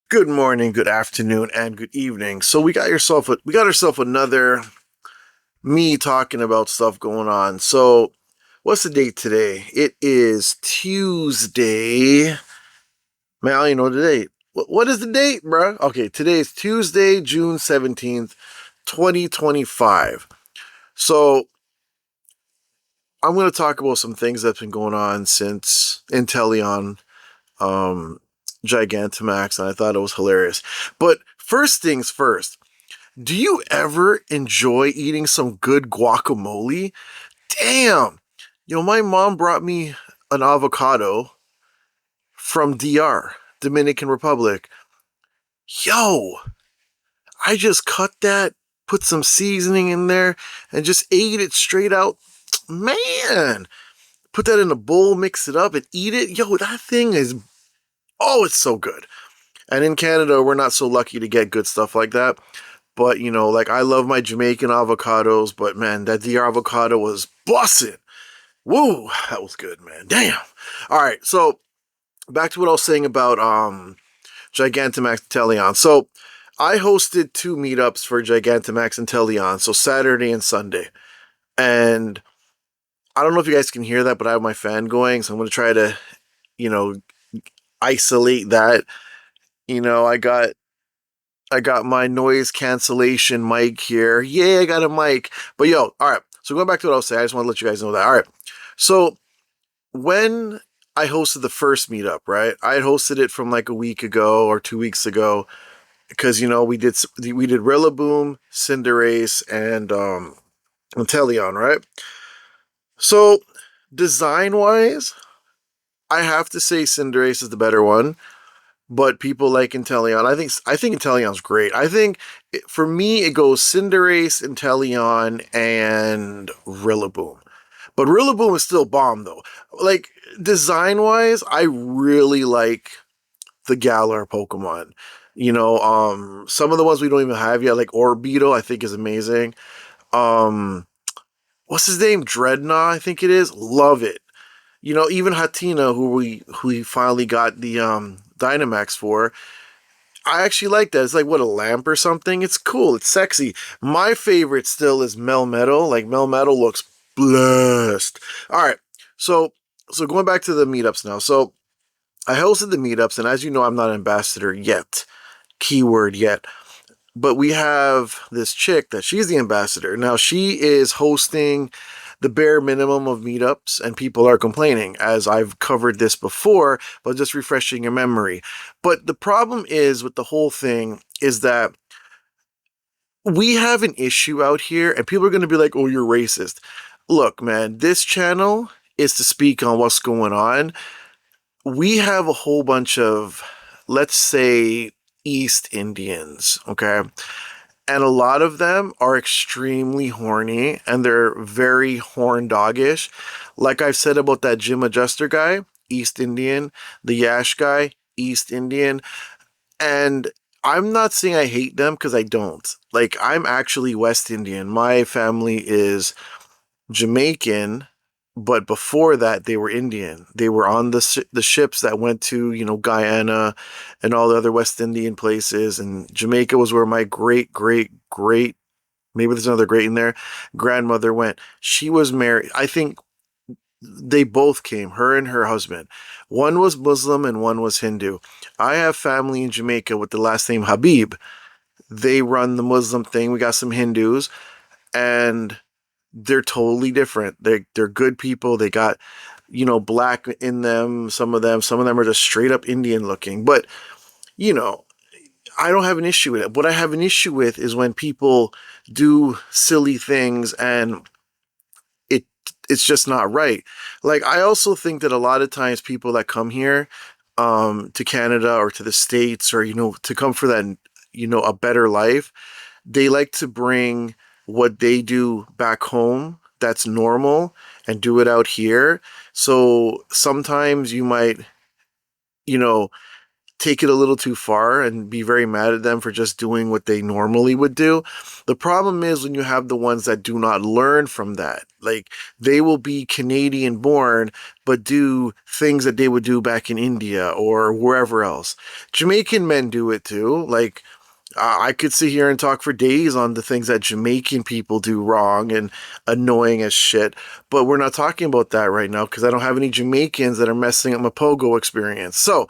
Good morning, good afternoon, and good evening. So we got ourselves another me talking about stuff going on. So what's the date today? It is Tuesday. Man, I don't even know the date. What is the date, bro? Okay, today is Tuesday, June 17th, 2025. So I'm going to talk about some things that's been going on since Inteleon um Gigantamax, and I thought it was hilarious. But first things first. Do you ever enjoy eating some good guacamole? Damn! My mom brought me an avocado from DR, Dominican Republic. Yo, I just cut that, put some seasoning in there, and just ate it straight out. Man! Put that in a bowl, mix it up, and eat it. Yo, that thing is. Oh, it's so good. And in Canada, we're not so lucky to get good stuff like that. But, like I love my Jamaican avocados, but man, that DR avocado was bussin'. Woo, that was good, man. Damn. All right, so back to what I was saying about Gigantamax Inteleon. So I hosted two meetups for Gigantamax Inteleon, so Saturday and Sunday. And I don't know if you guys can hear that, but I have my fan going, so I'm gonna try to, you know, isolate that. You know, I got my noise cancellation mic here. Yeah, I got a mic. But yo, all right. So going back to what I was saying, I just want to let you guys know that. All right. So when I hosted the first meetup, right? I had hosted it from like a week ago or 2 weeks ago because we did Rillaboom, Cinderace, and Inteleon, right? So design wise, I have to say Cinderace is the better one. But people like Inteleon. I think Inteleon's great. For me it goes Cinderace, Inteleon, and Rillaboom. But Rillaboom is still bomb though. Like design wise, I really like the Galar Pokemon. Some of the ones we don't even have yet, like Orbeetle, I think is amazing. Um, what's his name? Dreadnought, I think it is. Love it. Even Hatina, who we finally got the Dynamax for, I actually like that. It's like what, a lamp or something. It's cool. It's sexy. My favorite still is Melmetal. Like Melmetal looks blessed. All right. So going back to the meetups now. So I hosted the meetups, and as you know, I'm not an ambassador yet. Keyword yet. But we have this chick that she's the ambassador. Now she is hosting the bare minimum of meetups, and people are complaining, as I've covered this before, but just refreshing your memory. But the problem is with the whole thing is that we have an issue out here, and people are going to be like, oh, you're racist. Look, man, this channel is to speak on what's going on. We have a whole bunch of, let's say, East Indians, okay? And a lot of them are extremely horny and they're very horn doggish. Like I've said about that gym adjuster guy, East Indian, the Yash guy, East Indian. And I'm not saying I hate them because I don't. Like, I'm actually West Indian. My family is Jamaican, but before that, they were Indian. They were on the ships that went to, Guyana and all the other West Indian places. And Jamaica was where my great, great, great, maybe there's another great in there, grandmother went. She was married. I think they both came, her and her husband. One was Muslim and one was Hindu. I have family in Jamaica with the last name Habib. They run the Muslim thing. We got some Hindus, and they're totally different. They're good people. They got, black in them. Some of them are just straight up Indian looking. But you know, I don't have an issue with it. What I have an issue with is when people do silly things and it it's just not right. Like I also think that a lot of times people that come here to Canada or to the States, or to come for that, a better life, they like to bring what they do back home that's normal and do it out here. So sometimes you might, you know, take it a little too far and be very mad at them for just doing what they normally would do. The problem is when you have the ones that do not learn from that. Like they will be Canadian born, but do things that they would do back in India or wherever else. Jamaican men do it too. Like I could sit here and talk for days on the things that Jamaican people do wrong and annoying as shit, but we're not talking about that right now because I don't have any Jamaicans that are messing up my pogo experience. So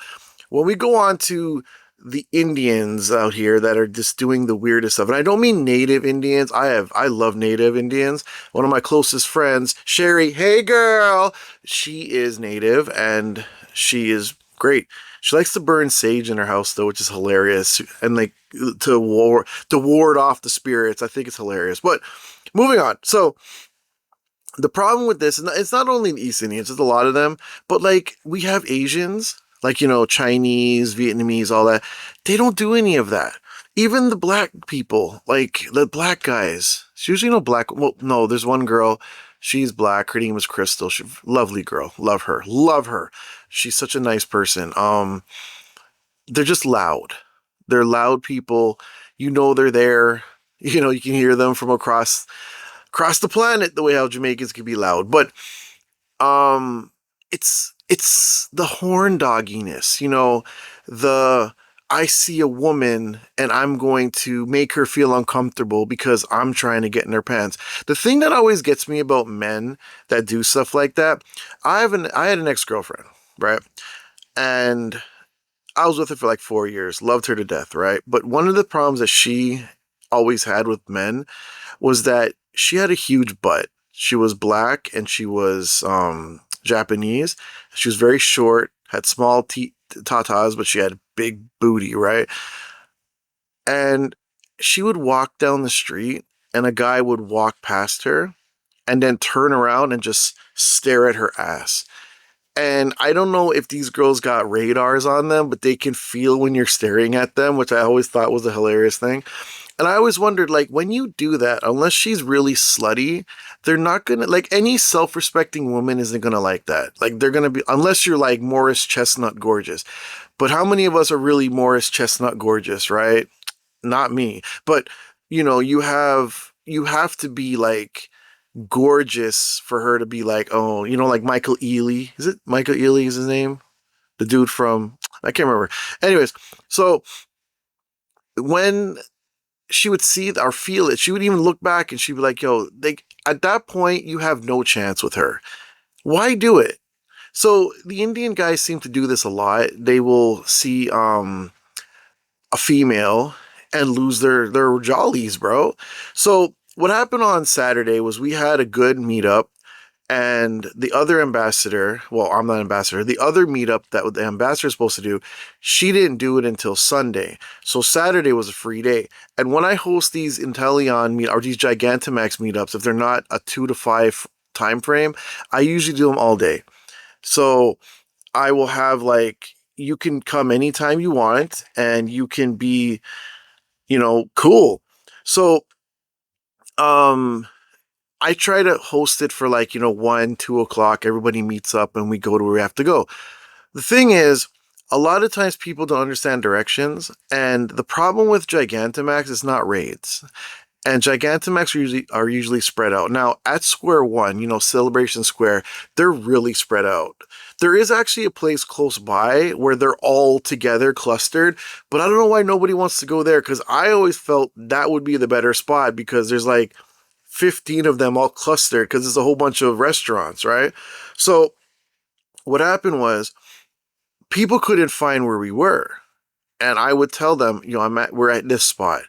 when we go on to the Indians out here that are just doing the weirdest stuff, and I don't mean native Indians. I love native Indians. One of my closest friends, Sherry, hey girl, she is native and she is great. She likes to burn sage in her house though, which is hilarious, and like to ward off the spirits. I think it's hilarious. But moving on. So the problem with this, and it's not only the East Indians, it's a lot of them, but like we have Asians, like, Chinese, Vietnamese, all that. They don't do any of that. Even the black people, like the black guys, it's usually no black. Well, no, there's one girl. She's black. Her name was Crystal. Lovely girl. Love her. Love her. She's such a nice person. They're just loud. They're loud people. They're there. You can hear them from across the planet the way how Jamaicans can be loud. But it's the horn dogginess, the I see a woman and I'm going to make her feel uncomfortable because I'm trying to get in her pants. The thing that always gets me about men that do stuff like that, I had an ex-girlfriend, right? And I was with her for like 4 years, loved her to death, right? But one of the problems that she always had with men was that she had a huge butt. She was black and she was Japanese. She was very short, had small tatas, but she had a big booty, right? And she would walk down the street and a guy would walk past her and then turn around and just stare at her ass. And I don't know if these girls got radars on them, but they can feel when you're staring at them, which I always thought was a hilarious thing. And I always wondered, like, when you do that, unless she's really slutty, they're not gonna, like, any self-respecting woman isn't gonna like that. Like, they're gonna be, unless you're like Morris Chestnut gorgeous. But how many of us are really Morris Chestnut gorgeous, right? Not me. But, you have to be like gorgeous for her to be like, oh, like Michael Ealy. Is it Michael Ealy is his name? The dude from, I can't remember. Anyways, so when she would see it or feel it, she would even look back and she'd be like, yo, at that point, you have no chance with her. Why do it? So the Indian guys seem to do this a lot. They will see a female and lose their jollies, bro. So what happened on Saturday was we had a good meetup, and the other ambassador, well, I'm not ambassador, the other meetup that the ambassador is supposed to do, she didn't do it until Sunday. So Saturday was a free day. And when I host these Inteleon or these Gigantamax meetups, if they're not a 2 to 5 time frame, I usually do them all day. So I will have like, you can come anytime you want and you can be, cool. So, I try to host it for like, 1, 2 o'clock. Everybody meets up and we go to where we have to go. The thing is, a lot of times people don't understand directions. And the problem with Gigantamax is not raids. And Gigantamax are usually spread out. Now, at Square One, Celebration Square, they're really spread out. There is actually a place close by where they're all together clustered, but I don't know why nobody wants to go there because I always felt that would be the better spot because there's like 15 of them all clustered because it's a whole bunch of restaurants, right? So what happened was people couldn't find where we were. And I would tell them, we're at this spot.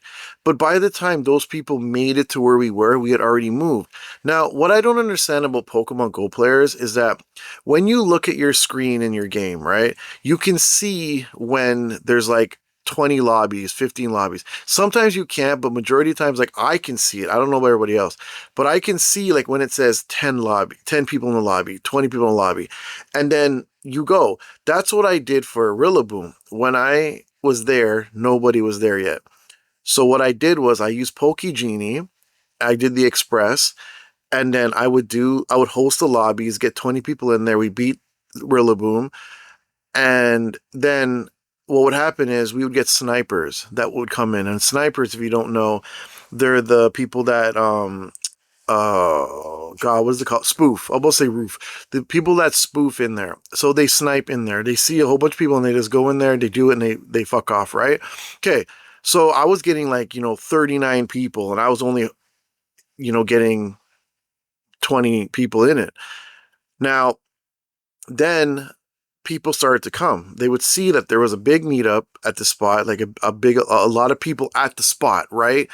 But by the time those people made it to where we were, we had already moved. Now, what I don't understand about Pokemon Go players is that when you look at your screen in your game, right, you can see when there's like 20 lobbies, 15 lobbies. Sometimes you can't, but majority of times, like I can see it. I don't know about everybody else, but I can see like when it says 10 people in the lobby, 20 people in the lobby. And then you go. That's what I did for Rillaboom. When I was there, nobody was there yet. So what I did was I used PokeGenie, I did the Express, and then I would host the lobbies, get 20 people in there, we beat Rillaboom, and then what would happen is we would get snipers that would come in. And snipers, if you don't know, they're the people that God, what is it called? Spoof. I'll almost say roof. The people that spoof in there. So they snipe in there. They see a whole bunch of people and they just go in there, they do it, and they fuck off, right? Okay. So I was getting like, 39 people, and I was only, getting 20 people in it. Now, then people started to come. They would see that there was a big meetup at the spot, like a lot of people at the spot, right?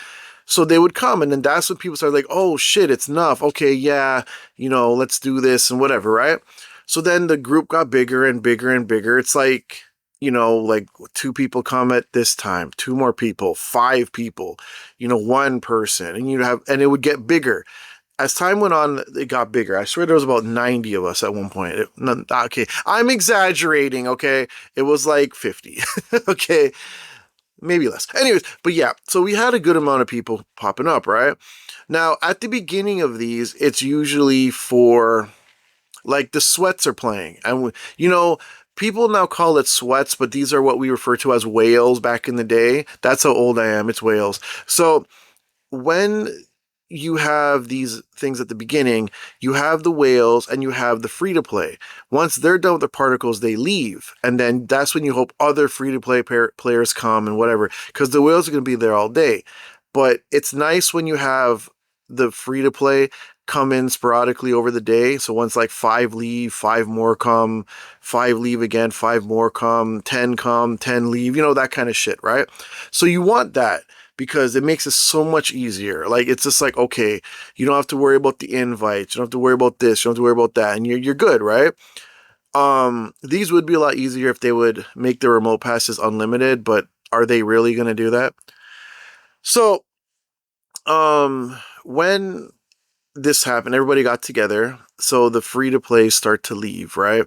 So they would come, and then that's when people started like, oh shit, it's Nuff. Okay, yeah, let's do this and whatever, right? So then the group got bigger and bigger and bigger. It's like, like two people come at this time, two more people, five people, one person, and it would get bigger. As time went on, it got bigger. I swear there was about 90 of us at one point. Okay, I'm exaggerating, okay? It was like 50, okay? Maybe less. Anyways, but yeah, so we had a good amount of people popping up, right? Now, at the beginning of these, it's usually for, like, the sweats are playing. And, people now call it sweats, but these are what we refer to as whales back in the day. That's how old I am. It's whales. So when you have these things at the beginning, you have the whales and you have the free to play. Once they're done with the particles, they leave. And then that's when you hope other free to play players come and whatever, because the whales are going to be there all day. But it's nice when you have the free to play come in sporadically over the day. So once like 5 leave, 5 more come, 5 leave again, 5 more come, 10 come, 10 leave, that kind of shit, right? So you want that, because it makes it so much easier. Like, it's just like, okay, you don't have to worry about the invites, you don't have to worry about this, you don't have to worry about that, and you're good, right? These would be a lot easier if they would make the remote passes unlimited, but are they really going to do that? So, when this happened, everybody got together, so the free to play start to leave, right?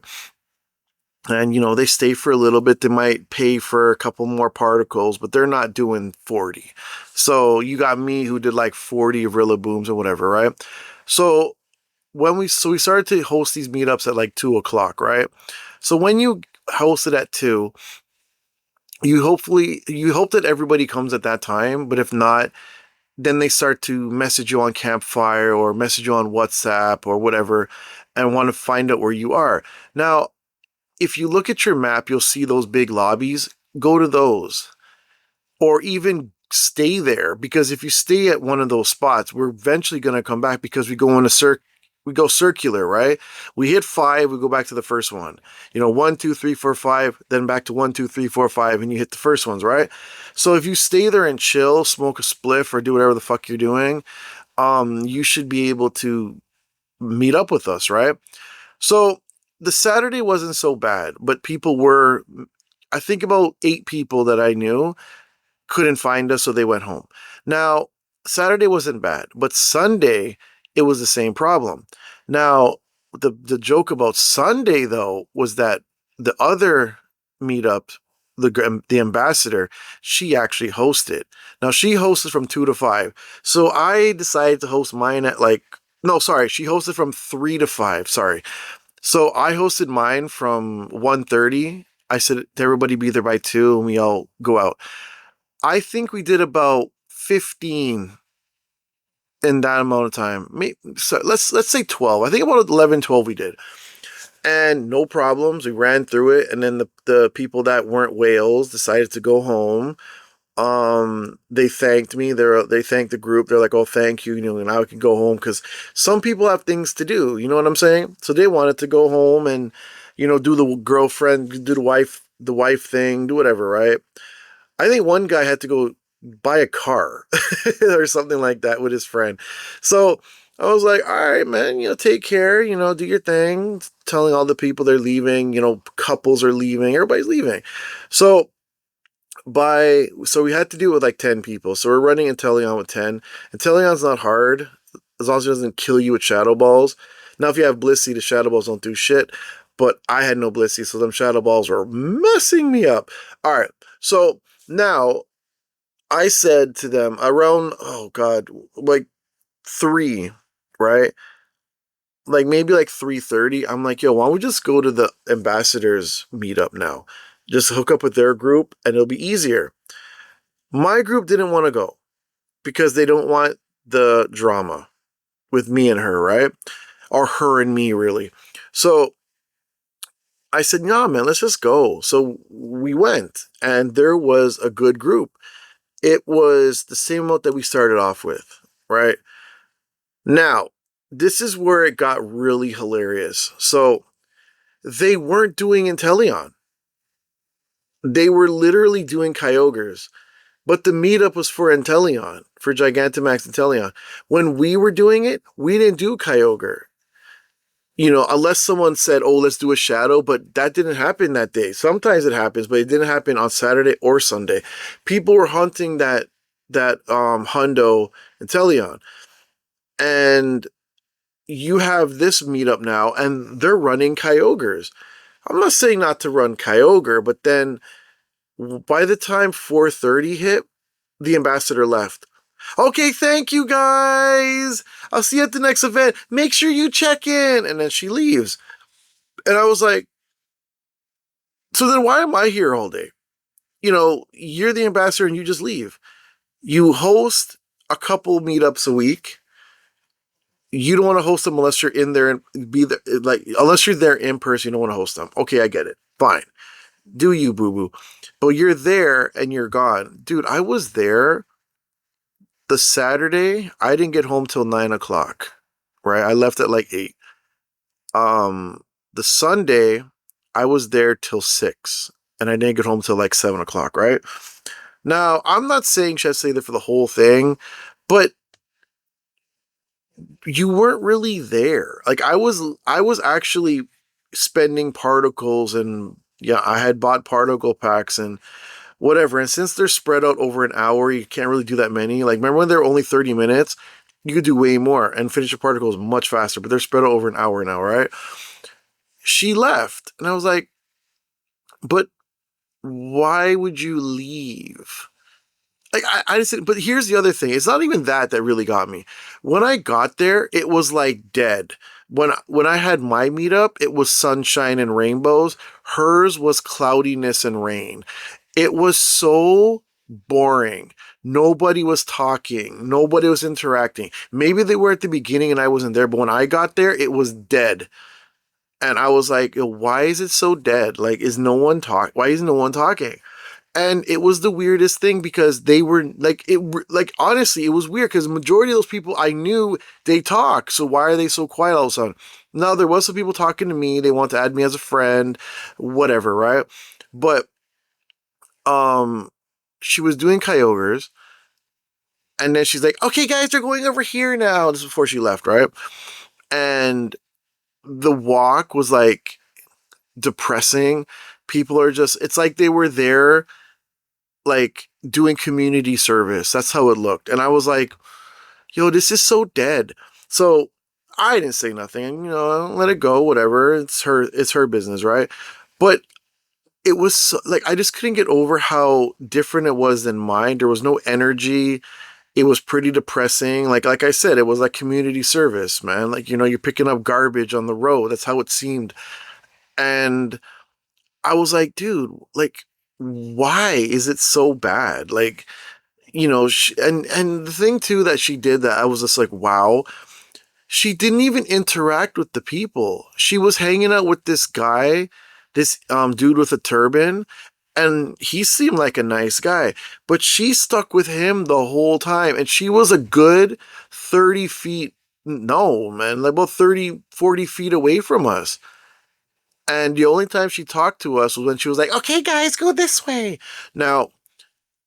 And, they stay for a little bit. They might pay for a couple more particles, but they're not doing 40. So you got me who did like 40 of Booms or whatever, right? So we started to host these meetups at like 2 o'clock, right? So when you host it at 2, you hope that everybody comes at that time, but if not, then they start to message you on Campfire or message you on WhatsApp or whatever and want to find out where you are. Now, if you look at your map, you'll see those big lobbies. Go to those. Or even stay there, because if you stay at one of those spots, we're eventually going to come back, because we go circular, right? We hit 5, we go back to the first one. 1, 2, 3, 4, 5, then back to 1, 2, 3, 4, 5, and you hit the first ones, right? So if you stay there and chill, smoke a spliff, or do whatever the fuck you're doing, you should be able to meet up with us, right? So the Saturday wasn't so bad, but I think about 8 people that I knew couldn't find us, so they went home. Now, Saturday wasn't bad, but Sunday, it was the same problem. Now, the joke about Sunday, though, was that the other meetup, the ambassador, she actually hosted. Now, she hosted from 2 to 5. So I decided to host mine at no, sorry, she hosted from 3 to 5, sorry. So I hosted mine from 1:30. I said to everybody be there by 2 and we all go out. I think we did about 15 in that amount of time. So let's say 12. I think about 11, 12 we did. And no problems. We ran through it. And then the people that weren't whales decided to go home. They thanked me. They thanked the group. They're like, "Oh, thank you. Now I can go home," because some people have things to do. You know what I'm saying? So they wanted to go home and, do the girlfriend, do the wife thing, do whatever, right? I think one guy had to go buy a car or something like that with his friend. So I was like, "All right, man, take care, do your thing." Telling all the people they're leaving, couples are leaving, everybody's leaving. So we had to do it with like 10 people. So we're running Inteleon with 10. Inteleon's not hard, as long as it doesn't kill you with shadow balls. Now, if you have Blissey, the shadow balls don't do shit. But I had no Blissey, so them shadow balls were messing me up. All right, so now I said to them around, oh God, like 3, right? Like maybe like 3:30. I'm like, yo, why don't we just go to the ambassadors meetup now? Just hook up with their group and it'll be easier. My group didn't want to go because they don't want the drama with me and her, right? Or her and me, really. So I said, nah, man, let's just go. So we went, and there was a good group. It was the same amount that we started off with, right? Now, this is where it got really hilarious. So they weren't doing Inteleon. They were literally doing Kyogres. But the meetup was for Inteleon, for Gigantamax Inteleon. When we were doing it, we didn't do Kyogre. Unless someone said, "Oh, let's do a shadow," but that didn't happen that day. Sometimes it happens, but it didn't happen on Saturday or Sunday. People were hunting that Hundo Inteleon, and you have this meetup now, and they're running Kyogres. I'm not saying not to run Kyogre, but then by the time 4:30 hit, the ambassador left. Okay, thank you guys. I'll see you at the next event. Make sure you check in. And then she leaves. And I was like, so then why am I here all day? You're the ambassador and you just leave. You host a couple meetups a week. You don't want to host them unless you're in there and be there. Like, unless you're there in person, you don't want to host them. Okay, I get it. Fine. Do you, boo boo. But you're there and you're gone. Dude, I was there the Saturday. I didn't get home till 9 o'clock. Right? I left at like 8. The Sunday, I was there till 6. And I didn't get home till like 7 o'clock, right? Now, I'm not saying she had to stay there for the whole thing, but you weren't really there. Like I was actually spending particles, and yeah, I had bought particle packs and whatever. And since they're spread out over an hour, you can't really do that many. Like remember when they were only 30 minutes? You could do way more and finish your particles much faster, but they're spread out over an hour now, right? She left, and I was like, but why would you leave? Like I just, but here's the other thing. It's not even that really got me. When I got there, it was like dead. When I had my meetup, it was sunshine and rainbows. Hers was cloudiness and rain. It was so boring. Nobody was talking. Nobody was interacting. Maybe they were at the beginning and I wasn't there, but when I got there, it was dead. And I was like, why is it so dead? Like, why is no one talking? And it was the weirdest thing because they were like honestly, it was weird because the majority of those people I knew, they talk. So why are they so quiet all of a sudden? Now, there was some people talking to me. They want to add me as a friend, whatever, right? But, she was doing Kyogres. And then she's like, okay, guys, they're going over here now. This is before she left, right? And the walk was like depressing. People are just, it's like they were there like doing community service. That's how it looked. And I was like, yo, this is so dead. So I didn't say nothing, and let it go, whatever. It's her business, right? But it was so, like I just couldn't get over how different it was than mine. There was no energy. It was pretty depressing. Like I said, it was like community service, man. Like, you're picking up garbage on the road. That's how it seemed. And I was like, dude, like, why is it so bad? Like, and the thing too that she did that I was just like, wow, she didn't even interact with the people. She was hanging out with this guy, this dude with a turban, and he seemed like a nice guy, but she stuck with him the whole time, and she was a good 30 feet, no, man, like about 30, 40 feet away from us. And the only time she talked to us was when she was like, okay, guys, go this way. Now,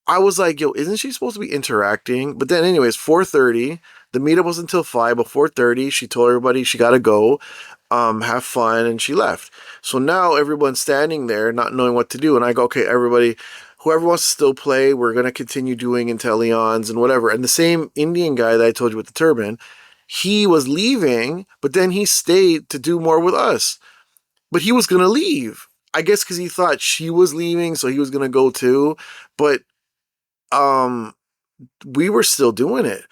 I was like, yo, isn't she supposed to be interacting? But then anyways, 4:30, the meetup was until 5, but 4:30, she told everybody she got to go, have fun, and she left. So now everyone's standing there not knowing what to do. And I go, okay, everybody, whoever wants to still play, we're going to continue doing Inteleons and whatever. And the same Indian guy that I told you with the turban, he was leaving, but then he stayed to do more with us. But he was going to leave. I guess because he thought she was leaving, so he was going to go too. But we were still doing it.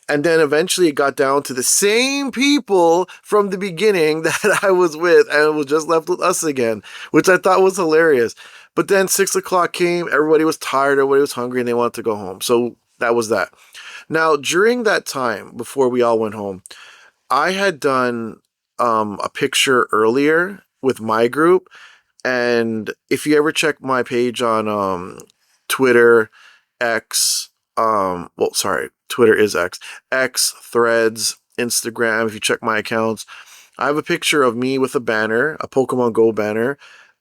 And then eventually it got down to the same people from the beginning that I was with, and it was just left with us again, which I thought was hilarious. But then 6 o'clock came, everybody was tired, everybody was hungry, and they wanted to go home. So that was that. Now, during that time, before we all went home, I had done a picture earlier with my group. And if you ever check my page on Twitter, X, well, sorry, Twitter is X, Threads, Instagram, if you check my accounts, I have a picture of me with a banner, a Pokemon Go banner,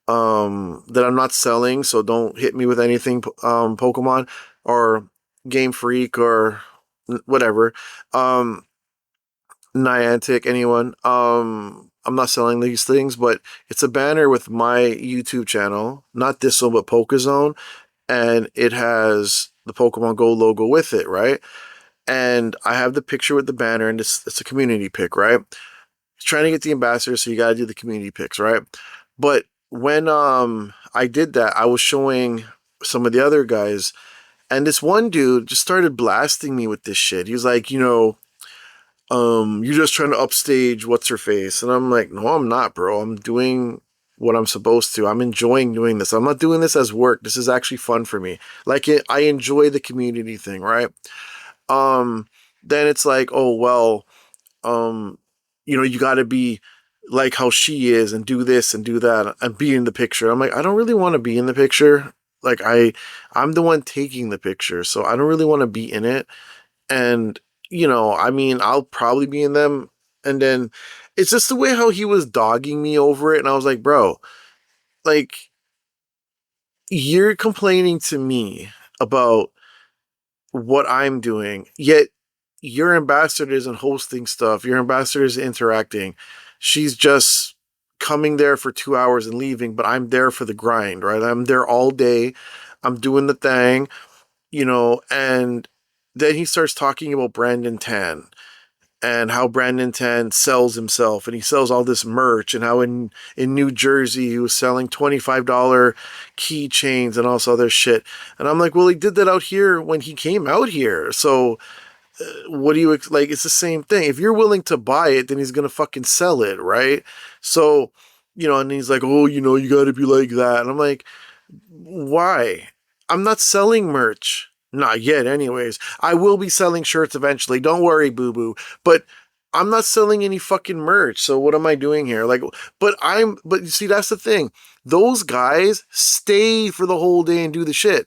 that I'm not selling, so don't hit me with anything, Pokemon or Game Freak or whatever. Niantic, anyone. I'm not selling these things, but it's a banner with my YouTube channel, not this one, but PokeZone, and it has the Pokemon Go logo with it, right? And I have the picture with the banner, and it's a community pic, right? Trying to get the ambassador, so you gotta do the community pics, right? But when I did that, I was showing some of the other guys, and this one dude just started blasting me with this shit. He was like, you're just trying to upstage what's her face. And I'm like, no, I'm not, bro. I'm doing what I'm supposed to. I'm enjoying doing this. I'm not doing this as work. This is actually fun for me. I enjoy the community thing, right? Um, then it's like, oh, well, um, you got to be like how she is and do this and do that and be in the picture. I'm like, I don't really want to be in the picture. Like I'm the one taking the picture, so I don't really want to be in it. And, I mean, I'll probably be in them. And then it's just the way how he was dogging me over it. And I was like, bro, like, you're complaining to me about what I'm doing, yet your ambassador isn't hosting stuff. Your ambassador is interacting. She's just coming there for 2 hours and leaving, but I'm there for the grind, right? I'm there all day. I'm doing the thing, and then he starts talking about Brandon Tan and how Brandon Tan sells himself, and he sells all this merch, and how in New Jersey he was selling $25 keychains and all this other shit. And I'm like, well, he did that out here when he came out here. So what do you like? It's the same thing. If you're willing to buy it, then he's gonna fucking sell it, right? So, and he's like, oh, you got to be like that. And I'm like, why? I'm not selling merch. Not yet, anyways. I will be selling shirts eventually. Don't worry, boo boo. But I'm not selling any fucking merch. So what am I doing here? Like, but you see, that's the thing. Those guys stay for the whole day and do the shit.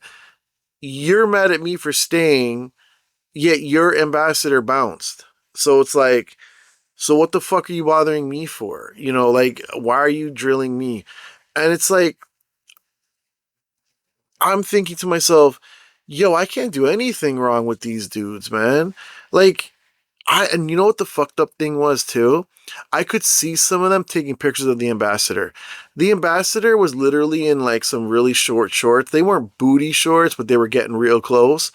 You're mad at me for staying, yet your ambassador bounced. So it's like, so what the fuck are you bothering me for? Like, why are you drilling me? And it's like, I'm thinking to myself, yo, I can't do anything wrong with these dudes, man. Like, and you know what the fucked up thing was too? I could see some of them taking pictures of the ambassador. The ambassador was literally in like some really short shorts. They weren't booty shorts, but they were getting real close.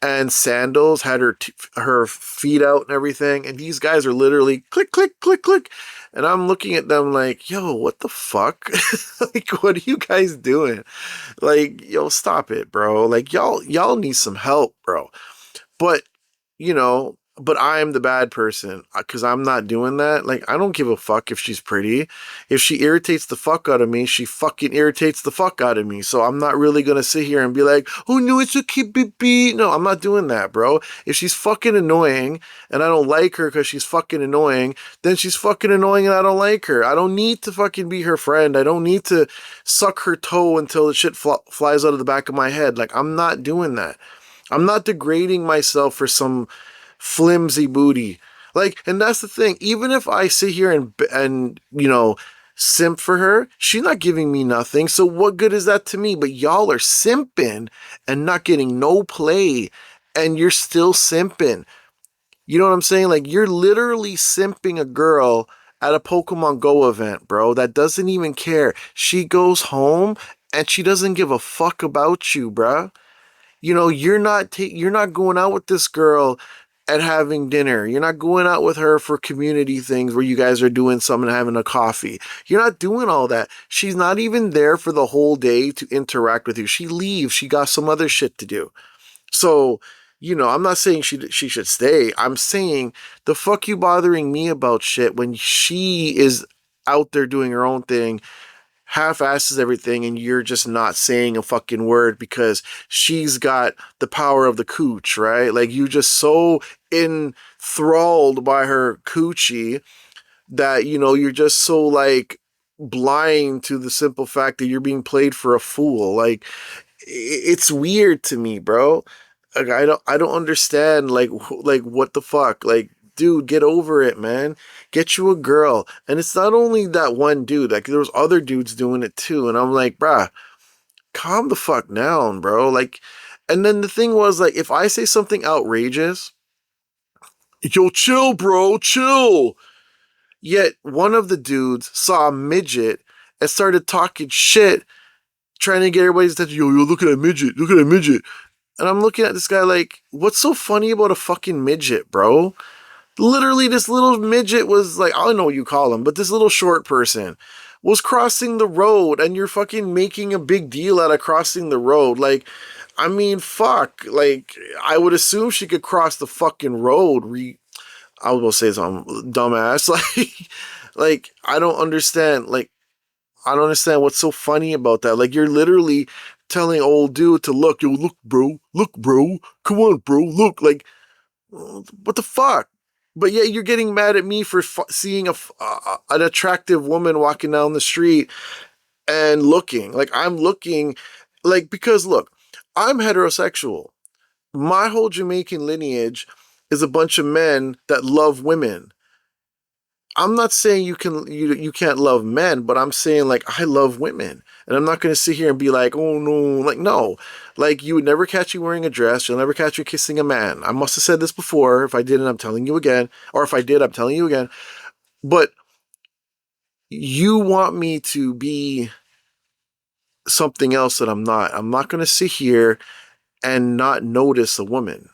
And sandals, had her feet out and everything. And these guys are literally click, click, click, click. And I'm looking at them like, yo, what the fuck? Like, what are you guys doing? Like, yo, stop it, bro. Like, y'all need some help, bro. But, but I'm the bad person because I'm not doing that. Like, I don't give a fuck if she's pretty. If she irritates the fuck out of me, she fucking irritates the fuck out of me. So I'm not really going to sit here and be like, oh no, it's a keep it. No, I'm not doing that, bro. If she's fucking annoying and I don't like her because she's fucking annoying, then she's fucking annoying and I don't like her. I don't need to fucking be her friend. I don't need to suck her toe until the shit flies out of the back of my head. Like, I'm not doing that. I'm not degrading myself for some flimsy booty. Like, and that's the thing. Even if I sit here and simp for her, she's not giving me nothing. So what good is that to me? But y'all are simping and not getting no play, and you're still simping. You know what I'm saying? Like, you're literally simping a girl at a Pokemon Go event, bro, that doesn't even care. She goes home and she doesn't give a fuck about you, bro. You're not going out with this girl and having dinner. You're not going out with her for community things where you guys are doing something and having a coffee. You're not doing all that. She's not even there for the whole day to interact with you. She leaves. She got some other shit to do. So, I'm not saying she should stay. I'm saying, the fuck you bothering me about shit when she is out there doing her own thing, half-asses everything and you're just not saying a fucking word because she's got the power of the cooch, right? Like you just so enthralled by her coochie that, you know, you're just so like blind to the simple fact that you're being played for a fool. Like it's weird to me, bro. Like I don't understand like what the fuck? Like dude, get over it, man. Get you a girl. And it's not only that one dude, like there was other dudes doing it too. And I'm like, bruh, calm the fuck down, bro. Like, and then the thing was like, if I say something outrageous, yo, chill, bro, chill. Yet one of the dudes saw a midget and started talking shit, trying to get everybody's attention. Yo, look at that midget, look at that midget. And I'm looking at this guy like, what's so funny about a fucking midget, bro? Literally, this little midget was like, I don't know what you call him, but this little short person was crossing the road and you're fucking making a big deal out of crossing the road. Like, I mean, fuck. Like, I would assume she could cross the fucking road. I was gonna say something dumbass. Like, I don't understand. Like, I don't understand what's so funny about that. Like, you're literally telling old dude to look, yo, look, bro, come on, bro, look. Like, what the fuck? But yeah, you're getting mad at me for seeing an attractive woman walking down the street and looking. Like, I'm looking, like, because look, I'm heterosexual. My whole Jamaican lineage is a bunch of men that love women. I'm not saying you can't love men, but I'm saying like I love women. And I'm not gonna sit here and be like, oh no, like no. Like you would never catch you wearing a dress, you'll never catch you kissing a man. I must have said this before. If I didn't, I'm telling you again. Or if I did, I'm telling you again. But you want me to be something else that I'm not. I'm not gonna sit here and not notice a woman.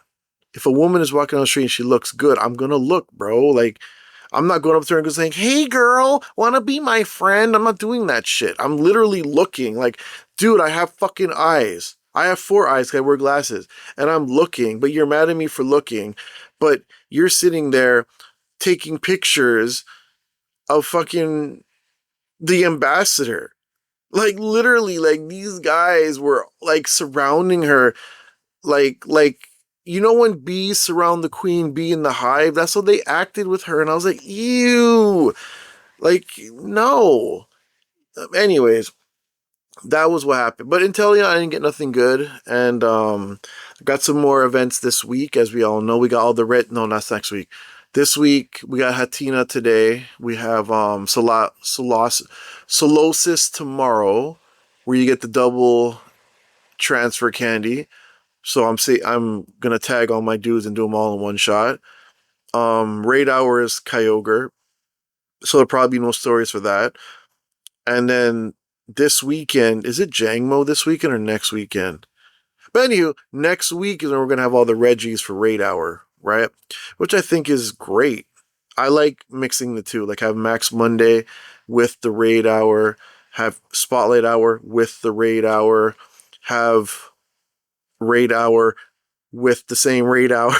If a woman is walking on the street and she looks good, I'm gonna look, bro. Like I'm not going up to her and saying, hey girl, wanna be my friend? I'm not doing that shit. I'm literally looking like, dude, I have fucking eyes. I have 4 eyes because I wear glasses. And I'm looking, but you're mad at me for looking. But you're sitting there taking pictures of fucking the ambassador. Like literally, like these guys were like surrounding her like you know when bees surround the queen bee in the hive, that's how they acted with her. And I was like, ew, like no. Anyways, that was what happened. But Inteleon, I didn't get nothing good. And got some more events this week. As we all know, we got all the red. No, that's next week. This week we got Hatina today. We have Solosis tomorrow, where you get the double transfer candy. So I'm gonna tag all my dudes and do them all in one shot. Raid hour is Kyogre, so there'll probably be no stories for that. And then this weekend, is it Jangmo this weekend or next weekend? But anywho, next week is when we're gonna have all the Reggies for Raid hour, right? Which I think is great. I like mixing the two, like have Max Monday with the Raid hour, have Spotlight hour with the Raid hour, have Raid hour with the same raid hour.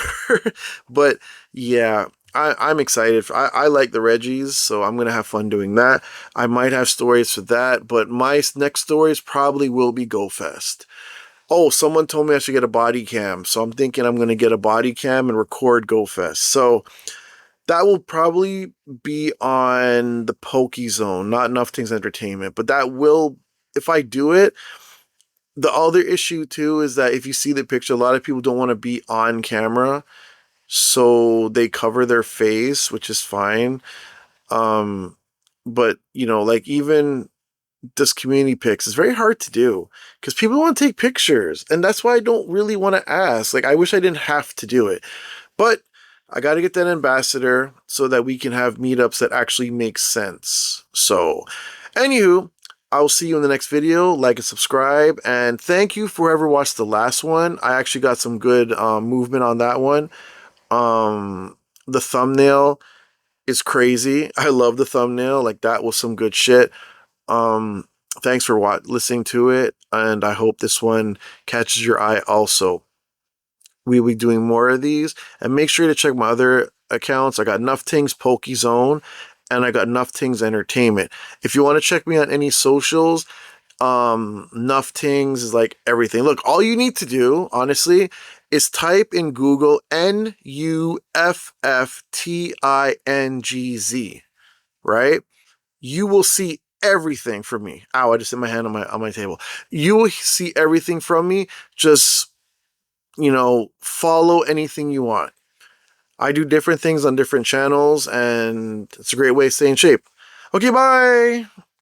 But yeah, I'm excited. I like the Reggies, so I'm going to have fun doing that. I might have stories for that, but my next stories probably will be Go Fest. Oh, someone told me I should get a body cam, so I'm thinking I'm going to get a body cam and record Go Fest. So that will probably be on the PokéZone, not Nufftingz Entertainment, but that will, if I do it, the other issue too is that if you see the picture, a lot of people don't want to be on camera, so they cover their face, which is fine. But you know, like even this community pics is very hard to do because people want to take pictures, and that's why I don't really want to ask. Like I wish I didn't have to do it, but I got to get that ambassador so that we can have meetups that actually make sense. So, anywho, I'll see you in the next video. Like and subscribe. And thank you for whoever watched the last one. I actually got some good movement on that one. The thumbnail is crazy. I love the thumbnail. Like that was some good shit. Thanks for listening to it. And I hope this one catches your eye also. We will be doing more of these. And make sure to check my other accounts. I got Nufftingz, PokéZone, and I got Nufftingz Entertainment. If you want to check me on any socials, Nufftingz is like everything. Look, all you need to do, honestly, is type in Google Nufftingz, right? You will see everything from me. Ow, I just hit my hand on my table. You will see everything from me. Just, follow anything you want. I do different things on different channels, and it's a great way to stay in shape. Okay, bye.